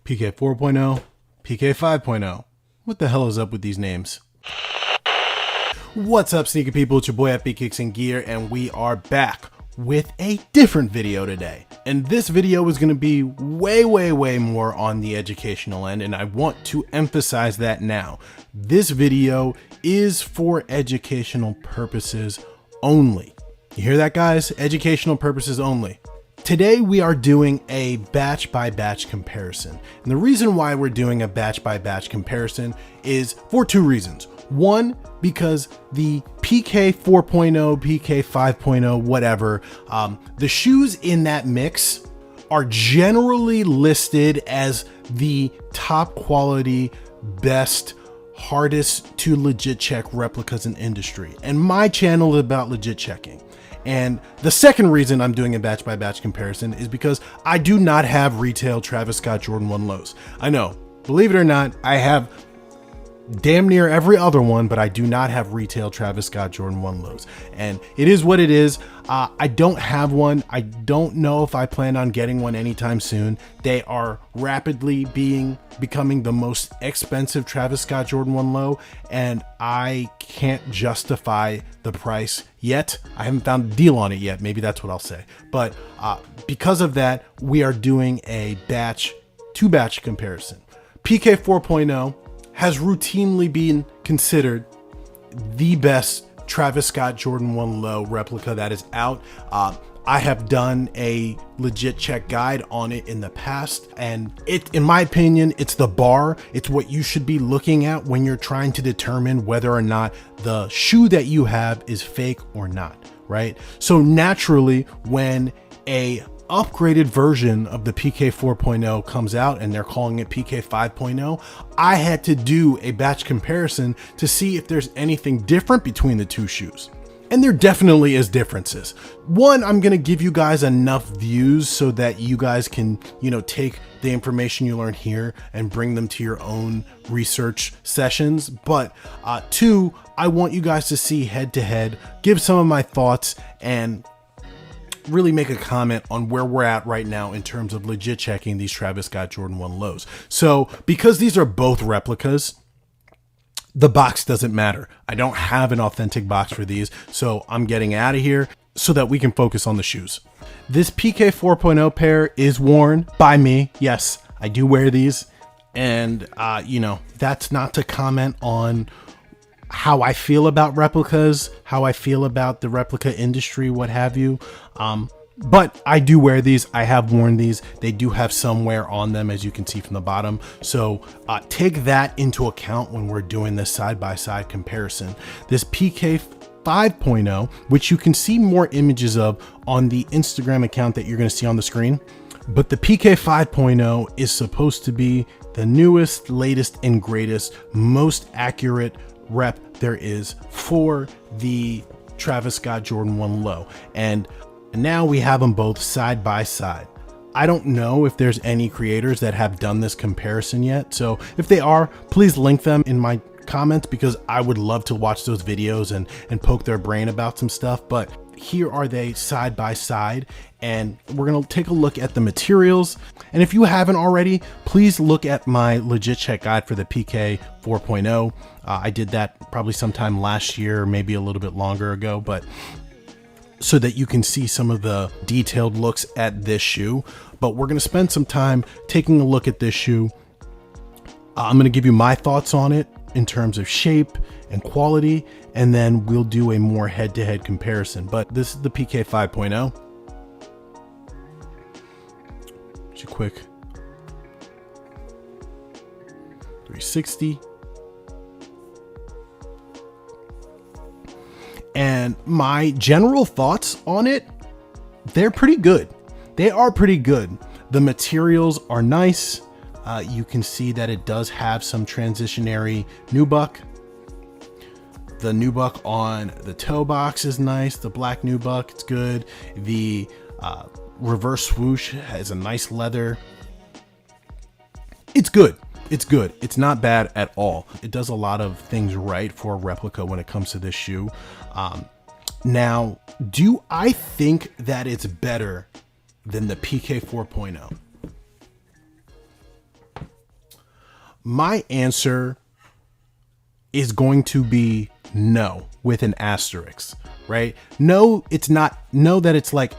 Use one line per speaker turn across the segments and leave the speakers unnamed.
PK 4.0, PK 5.0. What the hell is up with these names? What's up, sneaker people? It's your boy at Kicks and Gear, and we are back with a different video today. And this video is going to be way more on the educational end, and I want to emphasize that now. This video is for educational purposes only. You hear that, guys? Educational purposes only. Today we are doing a batch by batch comparison. And the reason why we're doing a batch by batch comparison is for two reasons. One, because the PK 4.0, PK 5.0, whatever, the shoes in that mix are generally listed as the top quality, best, hardest to legit check replicas in industry. And my channel is about legit checking. And the second reason I'm doing a batch by batch comparison is because I do not have retail Travis Scott Jordan 1 lows. I know, believe it or not, I have damn near every other one, but I do not have retail Travis Scott Jordan 1 lows. And it is what it is. I don't have one. I don't know if I plan on getting one anytime soon. They are rapidly becoming the most expensive Travis Scott Jordan 1 low, and I can't justify the price yet. I haven't found a deal on it yet. Maybe that's what I'll say. But because of that, we are doing a batch to batch comparison. PK 4.0 has routinely been considered the best Travis Scott Jordan 1 low replica that is out. I have done a legit check guide on it in the past, and in my opinion, it's the bar. It's what you should be looking at when you're trying to determine whether or not the shoe that you have is fake or not, right? So naturally, when a upgraded version of the PK 4.0 comes out and they're calling it PK 5.0, I had to do a batch comparison to see if there's anything different between the two shoes. And there definitely is differences. One, I'm going to give you guys enough views so that you guys can, take the information you learn here and bring them to your own research sessions. But two, I want you guys to see head to head, give some of my thoughts, and really make a comment on where we're at right now in terms of legit checking these Travis Scott Jordan 1 lows. So because these are both replicas, the box doesn't matter. I don't have an authentic box for these, so I'm getting out of here so that we can focus on the shoes. This PK 4.0 pair is worn by me. Yes, I do wear these. And, that's not to comment on how I feel about replicas, how I feel about the replica industry, what have you. But I do wear these. I have worn these. They do have some wear on them, as you can see from the bottom. So take that into account when we're doing this side-by-side comparison. This PK 5.0, which you can see more images of on the Instagram account that you're going to see on the screen. But the PK 5.0 is supposed to be the newest, latest, and greatest, most accurate rep there is for the Travis Scott Jordan 1 low. And now we have them both side by side. I don't know if there's any creators that have done this comparison yet. So if they are, please link them in my comments, because I would love to watch those videos and poke their brain about some stuff. But here are they side by side, and we're going to take a look at the materials. And if you haven't already, please look at my legit check guide for the PK 4.0. I did that probably sometime last year, maybe a little bit longer ago, but so that you can see some of the detailed looks at this shoe. But we're going to spend some time taking a look at this shoe. I'm going to give you my thoughts on it in terms of shape and quality, and then we'll do a more head-to-head comparison. But this is the PK 5.0. Just a quick 360. And my general thoughts on it, they're pretty good. They are pretty good. The materials are nice. You can see that it does have some transitionary nubuck. The nubuck on the toe box is nice. The black nubuck, it's good. The reverse swoosh has a nice leather. It's good. It's good. It's not bad at all. It does a lot of things right for a replica when it comes to this shoe. Now, do I think that it's better than the PK 4.0? My answer is going to be no, with an asterisk, right? No, it's not. No, that it's like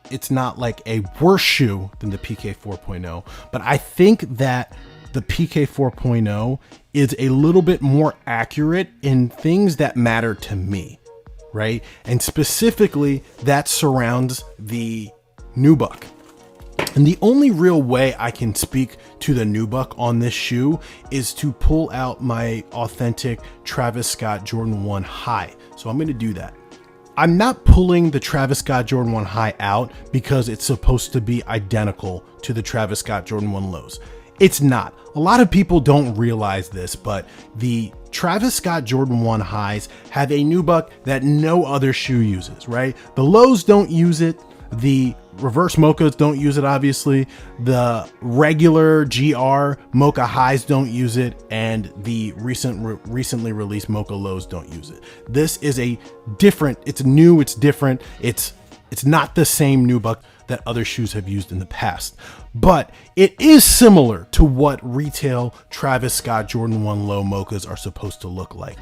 it's not like a worse shoe than the PK 4.0, but I think that the PK 4.0 is a little bit more accurate in things that matter to me, right? And specifically that surrounds the nubuck. And the only real way I can speak to the nubuck on this shoe is to pull out my authentic Travis Scott Jordan 1 high. So I'm going to do that. I'm not pulling the Travis Scott Jordan 1 high out because it's supposed to be identical to the Travis Scott Jordan 1 lows. It's not. A lot of people don't realize this, but the Travis Scott Jordan 1 highs have a nubuck that no other shoe uses, right? The lows don't use it. The reverse Mochas don't use it, obviously. The regular GR Mocha highs don't use it, and the recently released Mocha lows don't use it. This is a different, it's new, it's different. It's not the same nubuck that other shoes have used in the past, but it is similar to what retail Travis Scott Jordan 1 low Mochas are supposed to look like.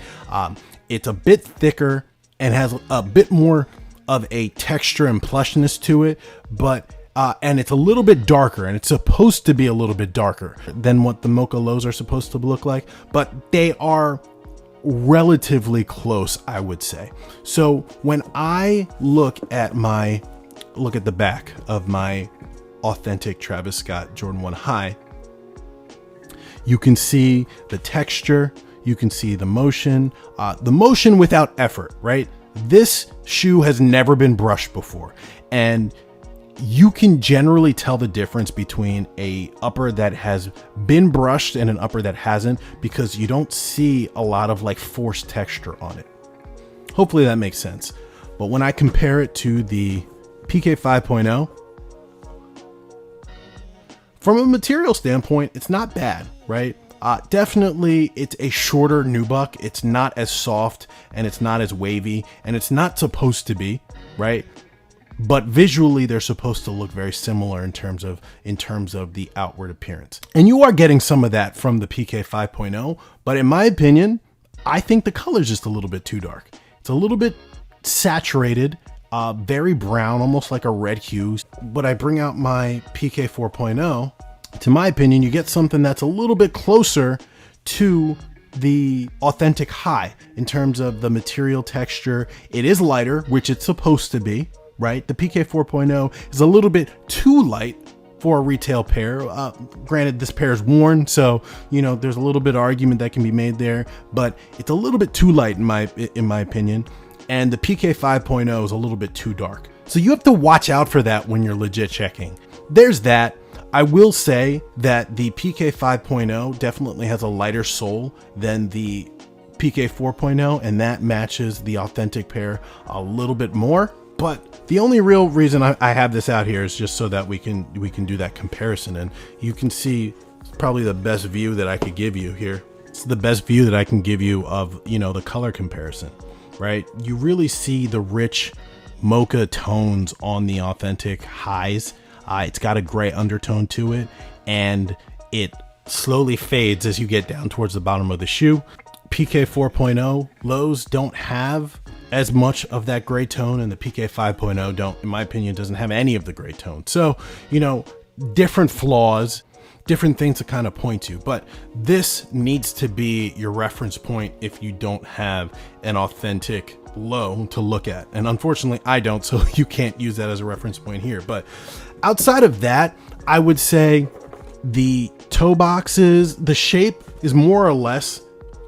It's a bit thicker and has a bit more of a texture and plushness to it, but and it's a little bit darker, and it's supposed to be a little bit darker than what the Mocha lows are supposed to look like, but they are relatively close, I would say. So when I look at the back of my authentic Travis Scott Jordan 1 high, you can see the texture, you can see the motion without effort, right? This shoe has never been brushed before, and you can generally tell the difference between a upper that has been brushed and an upper that hasn't, because you don't see a lot of like forced texture on it. Hopefully that makes sense. But when I compare it to the PK 5.0, from a material standpoint, it's not bad, right? Definitely it's a shorter nubuck. It's not as soft and it's not as wavy, and it's not supposed to be, right? But visually they're supposed to look very similar in terms of the outward appearance. And you are getting some of that from the PK 5.0, but in my opinion, I think the color is just a little bit too dark. It's a little bit saturated, very brown, almost like a red hue. But I bring out my PK 4.0, to my opinion, you get something that's a little bit closer to the authentic high in terms of the material texture. It is lighter, which it's supposed to be, right? The PK 4.0 is a little bit too light for a retail pair. Granted, this pair is worn, so you know there's a little bit of argument that can be made there, but it's a little bit too light in my opinion. And the PK 5.0 is a little bit too dark. So you have to watch out for that when you're legit checking. There's that. I will say that the PK 5.0 definitely has a lighter sole than the PK 4.0, and that matches the authentic pair a little bit more. But the only real reason I have this out here is just so that we can do that comparison, and you can see probably the best view that I could give you here. It's the best view that I can give you of, you know, the color comparison, right? You really see the rich mocha tones on the authentic highs. It's got a gray undertone to it, and it slowly fades as you get down towards the bottom of the shoe. PK 4.0 lows don't have as much of that gray tone, and the PK 5.0 don't, in my opinion, doesn't have any of the gray tone. So, you know, different flaws, different things to kind of point to, but this needs to be your reference point if you don't have an authentic low to look at. And unfortunately I don't, so you can't use that as a reference point here. But outside of that, I would say the toe boxes, the shape is more or less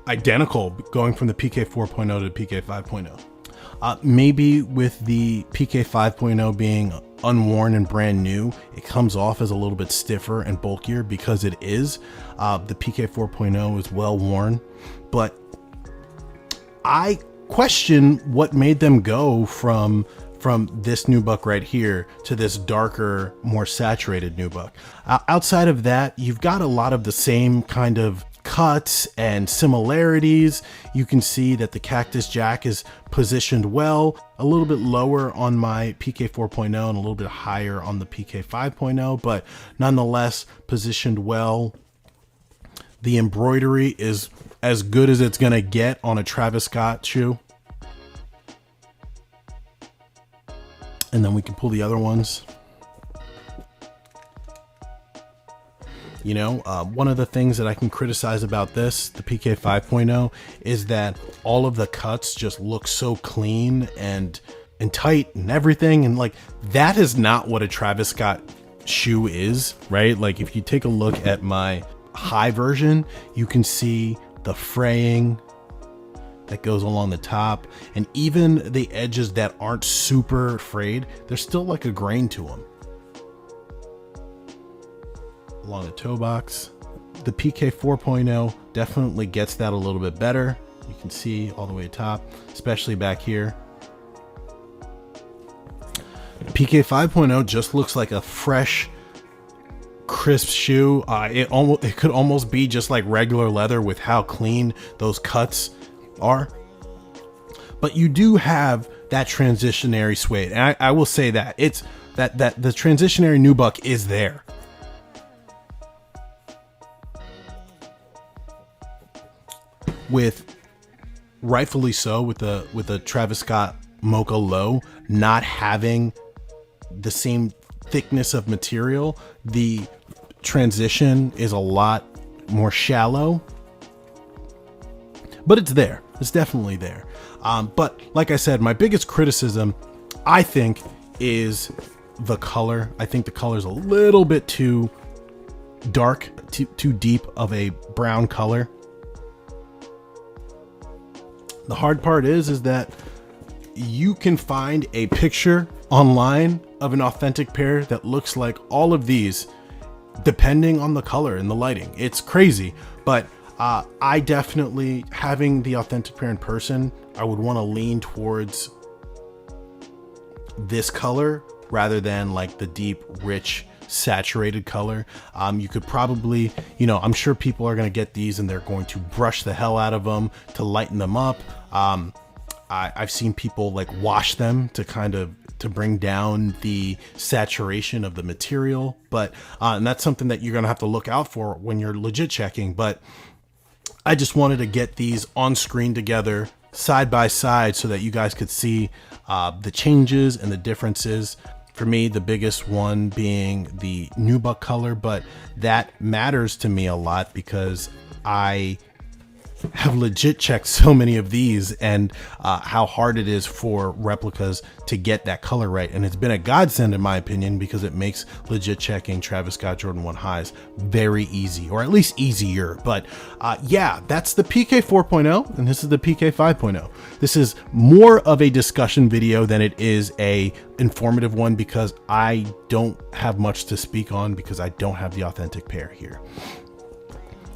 identical going from the PK 4.0 to PK 5.0. Maybe with the PK 5.0 being unworn and brand new, it comes off as a little bit stiffer and bulkier because it is. The PK 4.0 is well worn, but I question what made them go from this nubuck right here to this darker, more saturated nubuck. Outside of that, you've got a lot of the same kind of cuts and similarities. You can see that the Cactus Jack is positioned well, a little bit lower on my PK 4.0 and a little bit higher on the PK 5.0, but nonetheless positioned well. The embroidery is as good as it's gonna get on a Travis Scott shoe. And then we can pull the other ones. You know, one of the things that I can criticize about this, the PK 5.0, is that all of the cuts just look so clean and tight and everything. And like, that is not what a Travis Scott shoe is, right? Like if you take a look at my high version, you can see the fraying that goes along the top, and even the edges that aren't super frayed, there's still like a grain to them. Along the toe box, the PK 4.0 definitely gets that a little bit better. You can see all the way top, especially back here. PK 5.0 just looks like a fresh, crisp shoe. It could almost be just like regular leather with how clean those cuts are. But you do have that transitionary suede, and I will say that it's that the transitionary nubuck is there. With rightfully so, with the Travis Scott Mocha Low not having the same thickness of material, the transition is a lot more shallow, but it's there. It's definitely there. But like I said, my biggest criticism, I think, is the color. I think the color is a little bit too dark, too deep of a brown color. The hard part is that you can find a picture online of an authentic pair that looks like all of these, depending on the color and the lighting. It's crazy, but I definitely, having the authentic pair in person, I would want to lean towards this color rather than like the deep, rich, saturated color. You could probably, you know, I'm sure people are going to get these and they're going to brush the hell out of them to lighten them up. I've seen people like wash them to bring down the saturation of the material, but and that's something that you're going to have to look out for when you're legit checking. But I just wanted to get these on screen together side by side so that you guys could see the changes and the differences. For me, the biggest one being the nubuck color, but that matters to me a lot because I have legit checked so many of these and how hard it is for replicas to get that color right. And it's been a godsend in my opinion, because it makes legit checking Travis Scott Jordan 1 highs very easy, or at least easier. But yeah, that's the PK 4.0 and this is the PK 5.0. This is more of a discussion video than it is a informative one, because I don't have much to speak on because I don't have the authentic pair here,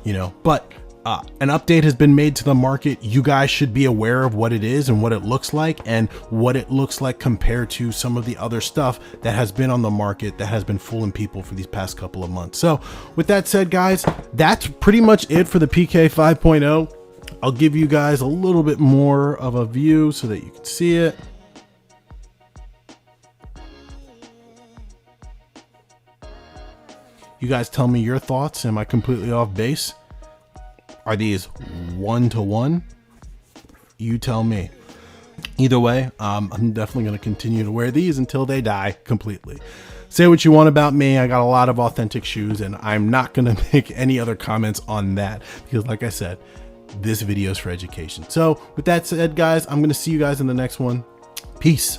you know. But an update has been made to the market. You guys should be aware of what it is and what it looks like, and what it looks like compared to some of the other stuff that has been on the market that has been fooling people for these past couple of months. So with that said, guys, that's pretty much it for the PK 5.0. I'll give you guys a little bit more of a view so that you can see it. You guys tell me your thoughts. Am I completely off base? Are these 1-to-1? You tell me. Either way, I'm definitely going to continue to wear these until they die completely. Say what you want about me. I got a lot of authentic shoes, and I'm not going to make any other comments on that because, like I said, this video is for education. So with that said, guys, I'm going to see you guys in the next one. Peace.